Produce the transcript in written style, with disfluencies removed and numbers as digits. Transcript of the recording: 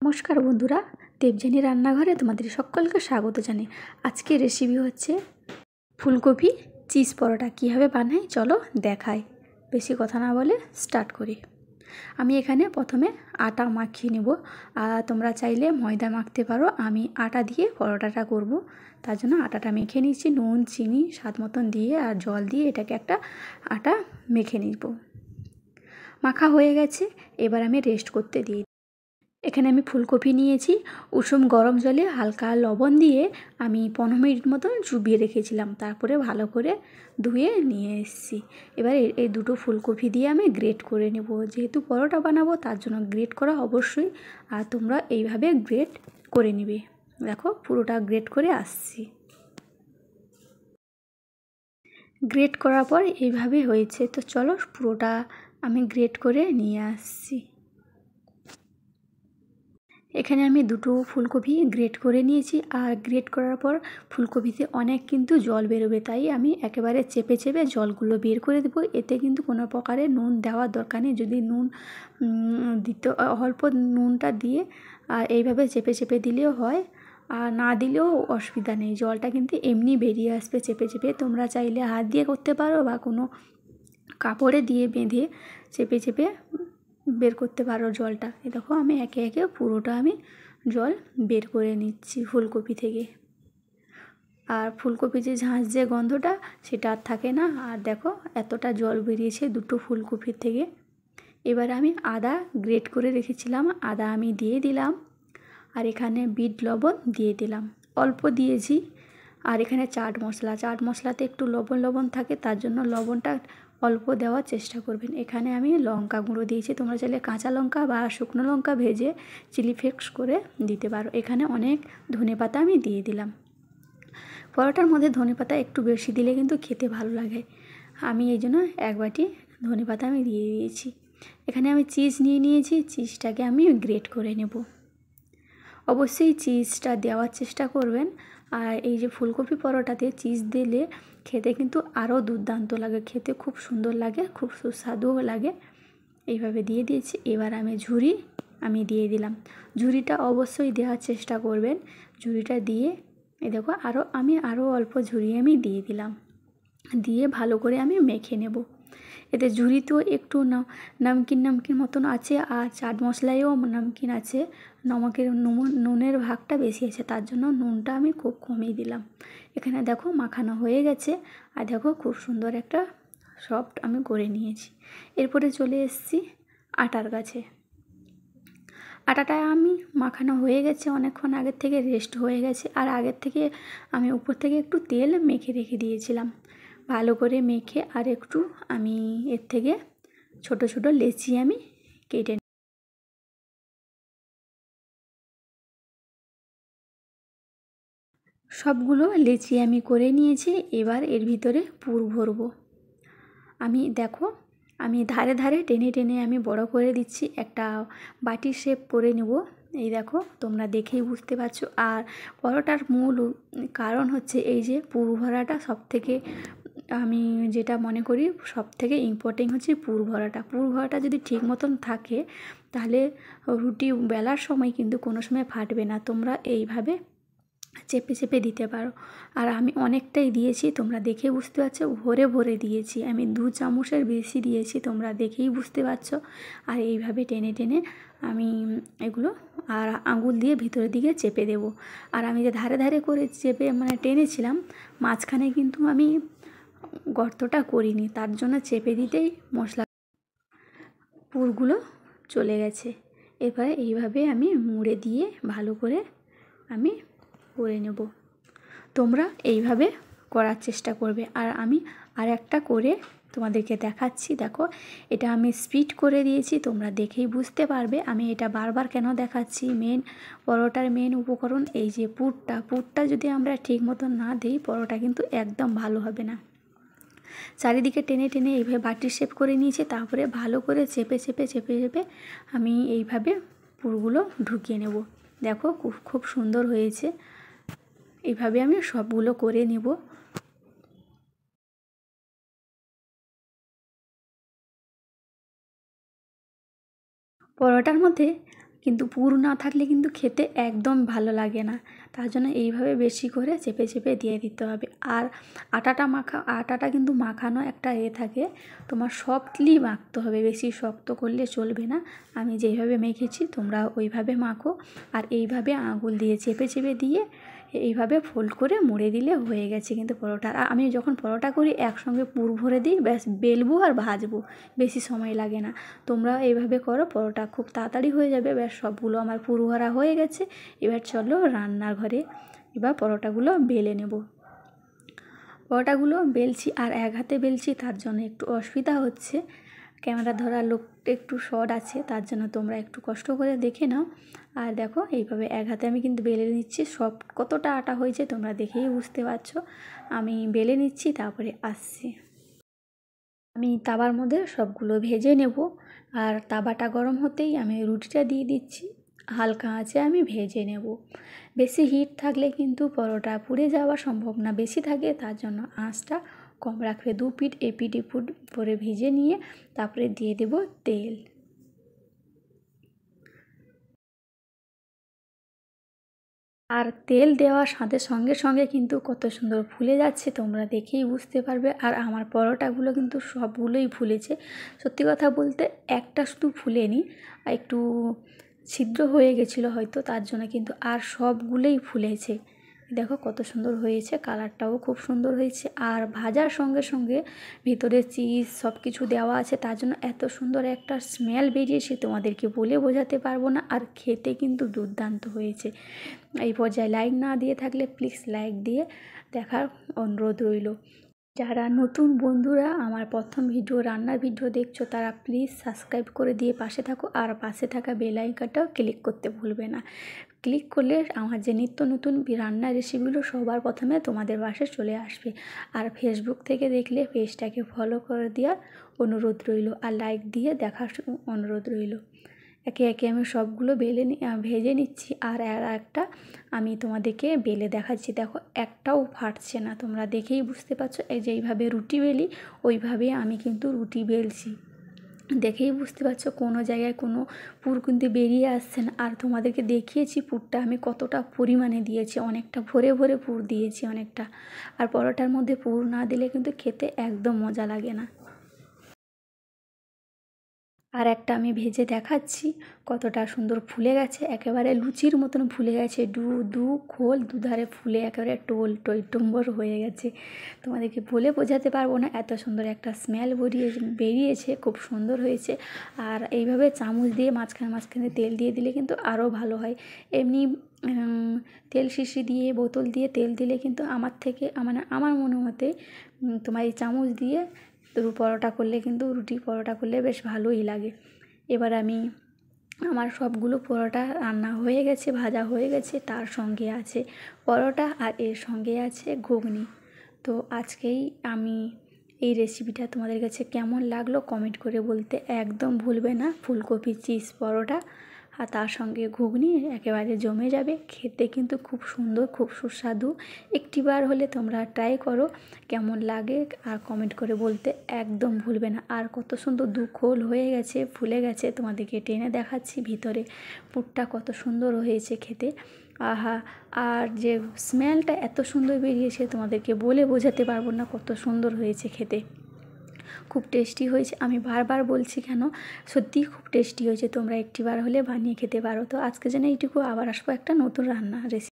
নমস্কার বন্ধুরা, দেবযানী রান্নাঘরে তোমাদের সকলকে স্বাগত জানাই। আজকের রেসিপি হচ্ছে ফুলকপি চিজ পরোটা। কীভাবে বানাই চলো দেখাই। বেশি কথা না বলে স্টার্ট করি। আমি এখানে প্রথমে আটা মাখিয়ে নেব। আর তোমরা চাইলে ময়দা মাখতে পারো। আমি আটা দিয়ে পরোটাটা করব, তার জন্য আটাটা মেখে নিচ্ছি। নুন চিনি স্বাদ মতন দিয়ে আর জল দিয়ে এটাকে একটা আটা মেখে নিব। মাখা হয়ে গেছে, এবার আমি রেস্ট করতে দিই। এখানে আমি ফুলকপি নিয়েছি, উষুম গরম জলে হালকা লবণ দিয়ে আমি 15 মিনিট মতন চুবিয়ে রেখেছিলাম। তারপরে ভালো করে ধুয়ে নিয়ে এসেছি। এবার এই দুটো ফুলকপি দিয়ে আমি গ্রেট করে নেব। যেহেতু পরোটা বানাবো তার জন্য গ্রেট করা অবশ্যই, আর তোমরা এইভাবে গ্রেট করে নেবে। দেখো পুরোটা গ্রেট করে আসছি। গ্রেট করার পর এইভাবে হয়েছে, তো চলো পুরোটা আমি গ্রেট করে নিয়ে আসছি। এখানে আমি দুটো ফুলকপি গ্রেট করে নিয়েছি। আর গ্রেট করার পর ফুলকপিতে অনেক কিন্তু জল বেরোবে, তাই আমি একেবারে চেপে চেপে জলগুলো বের করে দেবো। এতে কিন্তু কোনো প্রকারে নুন দেওয়ার দরকার নেই। যদি নুন দিতে অল্প নুনটা দিয়ে এইভাবে চেপে চেপে দিলেও হয়, আর না দিলেও অসুবিধা নেই। জলটা কিন্তু এমনি বেরিয়ে আসবে চেপে চেপে। তোমরা চাইলে হাত দিয়ে করতে পারো বা কোনো কাপড়ে দিয়ে বেঁধে চেপে চেপে বের করতে পারো জলটা। এই দেখো আমি একে একে পুরোটা আমি জল বের করে নিচ্ছি ফুলকপি থেকে। আর ফুলকপি যে ঝাঁঝ যে গন্ধটা সেটা আর থাকে না। আর দেখো এতটা জল বেরিয়েছে দুটো ফুলকপির থেকে। এবার আমি আদা গ্রেট করে রেখেছিলাম, আদা আমি দিয়ে দিলাম। আর এখানে বিট লবণ দিয়ে দিলাম, অল্প দিয়েছি। আর এখানে চাট মশলাতে একটু লবণ লবণ থাকে, তার জন্য লবণটা অল্প দেওয়ার চেষ্টা করবেন। এখানে আমি লঙ্কা গুঁড়ো দিয়েছি। তোমরা চাইলে কাঁচা লঙ্কা বা শুকনো লঙ্কা ভেজে চিলি ফ্লেক্স করে দিতে পারো। এখানে অনেক ধনেপাতা আমি দিয়ে দিলাম। পরোটার মধ্যে ধনেপাতা একটু বেশি দিলে কিন্তু খেতে ভালো লাগে। আমি এই জন্য এক বাটি ধনেপাতা আমি দিয়ে দিয়েছি। এখানে আমি চিজ নিয়ে নিয়েছি, চিজটাকে আমি গ্রেট করে নেব। অবশ্যই চিজটা দেওয়ার চেষ্টা করবেন। আর এই যে ফুলকপি পরোটাতে চিজ দিলে খেতে কিন্তু আরও দুর্দান্ত লাগে, খেতে খুব সুন্দর লাগে, খুব সুস্বাদুও লাগে। এইভাবে দিয়ে দিয়েছি। এবার আমি দিয়ে দিলাম। ঝুরিটা অবশ্যই দেওয়ার চেষ্টা করবেন। ঝুরিটা দিয়ে এই দেখো আরও অল্প ঝুরি আমি দিয়ে দিলাম। দিয়ে ভালো করে আমি মেখে নেব। এতে ঝুরিতেও একটু নমকিন মতন আছে, আর চাট মশলায়ও নমকিন আছে। নুনের ভাগটা বেশি আছে, তার জন্য নুনটা আমি খুব কমিয়ে দিলাম। এখানে দেখো মাখানো হয়ে গেছে। আর দেখো খুব সুন্দর একটা সফট আমি করে নিয়েছি। এরপরে চলে এসেছি আটার কাছে। আটাটা আমি মাখানো হয়ে গেছে, অনেকক্ষণ আগের থেকে রেস্ট হয়ে গেছে। আর আগের থেকে আমি উপর থেকে একটু তেল মেখে রেখে দিয়েছিলাম। ভালো করে মেখে আর একটু আমি এর থেকে ছোট ছোট লেচি আমি কেটে সবগুলো লেচি আমি করে নিয়েছি। এবার এর ভিতরে পুর ভরবো। আমি ধারে ধারে টেনে টেনে আমি বড় করে দিচ্ছি, একটা বাটির শেপ করে নেব। এই দেখো তোমরা দেখেই বুঝতে পারছো। আর পরোটার মূল কারণ হচ্ছে এই যে পুর ভরাটা। সবথেকে আমি যেটা মনে করি সবথেকে ইম্পর্টেন্ট হচ্ছে পুর ভরাটা যদি ঠিক মতন থাকে তাহলে রুটি বেলার সময় কিন্তু কোনো সময় ফাটবে না। তোমরা এইভাবে চেপে চেপে দিতে পারো। আর আমি অনেকটাই দিয়েছি, তোমরা দেখে বুঝতে পারছো, ভরে ভরে দিয়েছি। আমি 2 চামচের বেশি দিয়েছি, তোমরা দেখেই বুঝতে পারছো। আর এইভাবে টেনে টেনে আমি এগুলো আর আঙুল দিয়ে ভিতরের দিকে চেপে দেব। আর আমি যে ধারে ধারে করে চেপে টেনেছিলাম, মাঝখানে কিন্তু আমি গর্তটা করিনি, তার জন্য চেপে দিতেই মশলা পুরগুলো চলে গেছে। এবারে এইভাবে আমি মুড়ে দিয়ে ভালো করে আমি করে নেব। তোমরা এইভাবে করার চেষ্টা করবে। আর আমি আর একটা করে তোমাদেরকে দেখাচ্ছি। দেখো এটা আমি স্পিড করে দিয়েছি, তোমরা দেখেই বুঝতে পারবে আমি এটা বারবার কেন দেখাচ্ছি। পরোটার মেন উপকরণ এই যে পুরটা যদি আমরা ঠিক মতন না দিই পরোটা কিন্তু একদম ভালো হবে না। চারিদিকে টেনে টেনে এইভাবে বাটির শেপ করে নিয়েছি। তারপরে ভালো করে চেপে চেপে চেপে চেপে আমি এইভাবে পুরগুলো ঢুকিয়ে নেব। দেখো খুব সুন্দর হয়েছে। এইভাবে আমি সবগুলো করে নেব। পরোটার মধ্যে কিন্তু পুর না থাকলে কিন্তু খেতে একদম ভালো লাগে না। তার জন্য এইভাবে বেশি করে চেপে চেপে দিয়ে দিতে হবে। আর আটাটা কিন্তু মাখানো একটা থাকে, তোমার সফটলি মাখতে হবে, বেশি শক্ত করলে চলবে না। আমি যেইভাবে মেখেছি তোমরা ওইভাবে মাখো। আর এইভাবে আঙুল দিয়ে চেপে চেপে দিয়ে এইভাবে ফোল্ড করে মুড়ে দিলে হয়ে গেছে কিন্তু পরোটা। আর আমি যখন পরোটা করি একসঙ্গে পুর ভরে দিই, ব্যাস বেলবো আর ভাজবো, বেশি সময় লাগে না। তোমরা এইভাবে করো, পরোটা খুব তাড়াতাড়ি হয়ে যাবে। ব্যাস সবগুলো আমার পুর ভরা হয়ে গেছে। এবার চলো রান্নার ঘরে, এবার পরোটাগুলো বেলে নেব। পরোটাগুলো বেলছি আর এক হাতে বেলছি, তার জন্য একটু অসুবিধা হচ্ছে। ক্যামেরা ধরার লোকটা একটু শর্ট আছে, তার জন্য তোমরা একটু কষ্ট করে দেখে নাও। আর দেখো এইভাবে এক হাতে আমি কিন্তু বেলে নিচ্ছি। সব কতটা আটা হয়েছে তোমরা দেখেই বুঝতে পারছো। আমি বেলে নিচ্ছি, তারপরে আসছি। আমি তাওয়ার মধ্যে সবগুলো ভেজে নেব। আর তাওয়াটা গরম হতেই আমি রুটিটা দিয়ে দিচ্ছি, হালকা আঁচে আমি ভেজে নেব। বেশি হিট থাকলে কিন্তু পরোটা পুড়ে যাওয়া সম্ভব না, বেশি থাকে, তার জন্য আঁচটা কম রাখবে। দু পিঠ এপিঠ এপিঠ করে ভেজে নিয়ে তারপরে দিয়ে দেব তেল। আর তেল দেওয়ার সাথে সঙ্গে সঙ্গে কিন্তু কত সুন্দর ফুলে যাচ্ছে, তোমরা দেখেই বুঝতে পারবে। আর আমার পরোটাগুলো কিন্তু সবগুলোই ফুলেছে। সত্যি কথা বলতে একটা শুধু ফুলেনি, একটু ছিদ্র হয়ে গেছিলো হয়তো, তার জন্য, কিন্তু আর সবগুলোই ফুলেছে। দেখো কত সুন্দর হয়েছে, কালারটাও খুব সুন্দর হয়েছে। আর ভাজার সঙ্গে সঙ্গে ভিতরে চিজ সব কিছু দেওয়া আছে, তার জন্য এত সুন্দর একটা স্মেল বেরিয়েছে, তোমাদেরকে বলে বোঝাতে পারবো না। আর খেতে কিন্তু দুর্দান্ত হয়েছে। এই পর্যায়ে লাইক না দিয়ে থাকলে প্লিজ লাইক দিয়ে দেখার অনুরোধ রইল। যারা নতুন বন্ধুরা আমার প্রথম ভিডিও, রান্নার ভিডিও দেখছো, তারা প্লিজ সাবস্ক্রাইব করে দিয়ে পাশে থাকো। আর পাশে থাকা বেল আইকনটাও ক্লিক করতে ভুলবে না। ক্লিক করলে আমার যে নিত্য নতুন রান্নার রেসিপিগুলো সবার প্রথমে তোমাদের বাসায় চলে আসবে। আর ফেসবুক থেকে দেখলে পেজটাকে ফলো করে দেওয়ার অনুরোধ রইল, আর লাইক দিয়ে দেখার অনুরোধ রইল। একে একে আমি সবগুলো ভেজে নিচ্ছি। আর একটা আমি তোমাদেরকে বেলে দেখাচ্ছি। দেখো একটাও ফাটছে না, তোমরা দেখেই বুঝতে পারছো। এই যে এইভাবে রুটি বেলি, ওইভাবে আমি কিন্তু রুটি বেলছি। দেখেই বুঝতে পারছো কোনো জায়গায় কোনো পুর কিন্তু বেরিয়ে আসছে না। আর তোমাদেরকে দেখিয়েছি পুরটা আমি কতটা পরিমাণে দিয়েছি, অনেকটা ভরে ভরে পুর দিয়েছি অনেকটা। আর পরোটার মধ্যে পুর না দিলে কিন্তু খেতে একদম মজা লাগে না। আর একটা আমি ভেজে দেখাচ্ছি কতটা সুন্দর ফুলে গেছে, একেবারে লুচির মতন ফুলে গেছে। দু খোল দুধারে ফুলে একেবারে টইটুম্বর হয়ে গেছে। তোমাদেরকে বলে বোঝাতে পারবো না, এত সুন্দর একটা স্মেল বেরিয়েছে, খুব সুন্দর হয়েছে। আর এইভাবে চামচ দিয়ে মাঝখানে মাঝখানে তেল দিয়ে দিলে কিন্তু আরও ভালো হয়। এমনি তেল শিশি দিয়ে বোতল দিয়ে তেল দিলে কিন্তু আমার মনে মতে তোমার এই চামচ দিয়ে পরোটা করলে কিন্তু রুটি পরোটা করলে বেশ ভালোই লাগে। এবার আমার সবগুলো পরোটা রান্না হয়ে গেছে, ভাজা হয়ে গেছে, তার সঙ্গে আছে পরোটা আর এর সঙ্গে আছে ঘুগনি। তো আজকেই আমি এই রেসিপিটা তোমাদের কাছে কেমন লাগলো কমেন্ট করে বলতে একদম ভুলবে না। ফুলকপি চিজ পরোটা আর তার সঙ্গে ঘুগনি একেবারে জমে যাবে, খেতে কিন্তু খুব সুন্দর, খুব সুস্বাদু। একটিবার হলে তোমরা ট্রাই করো, কেমন লাগে আর কমেন্ট করে বলতে একদম ভুলবে না। আর কত সুন্দর দু খোল হয়ে গেছে, ফুলে গেছে, তোমাদেরকে টেনে দেখাচ্ছি ভিতরে পুরটা কত সুন্দর হয়েছে খেতে। আহা, আর যে স্মেলটা এত সুন্দর বেরিয়েছে তোমাদেরকে বলে বোঝাতে পারবো না কত সুন্দর হয়েছে খেতে। খুব টেস্টি হয়েছে, আমি বারবার বলছি কেন, সত্যিই খুব টেস্টি হয়েছে। তোমরা একটিবার হলে বানিয়ে খেতে পারো। তো আজকে যেন এইটুকু, আবার আসবো একটা নতুন রান্না রেসিপি।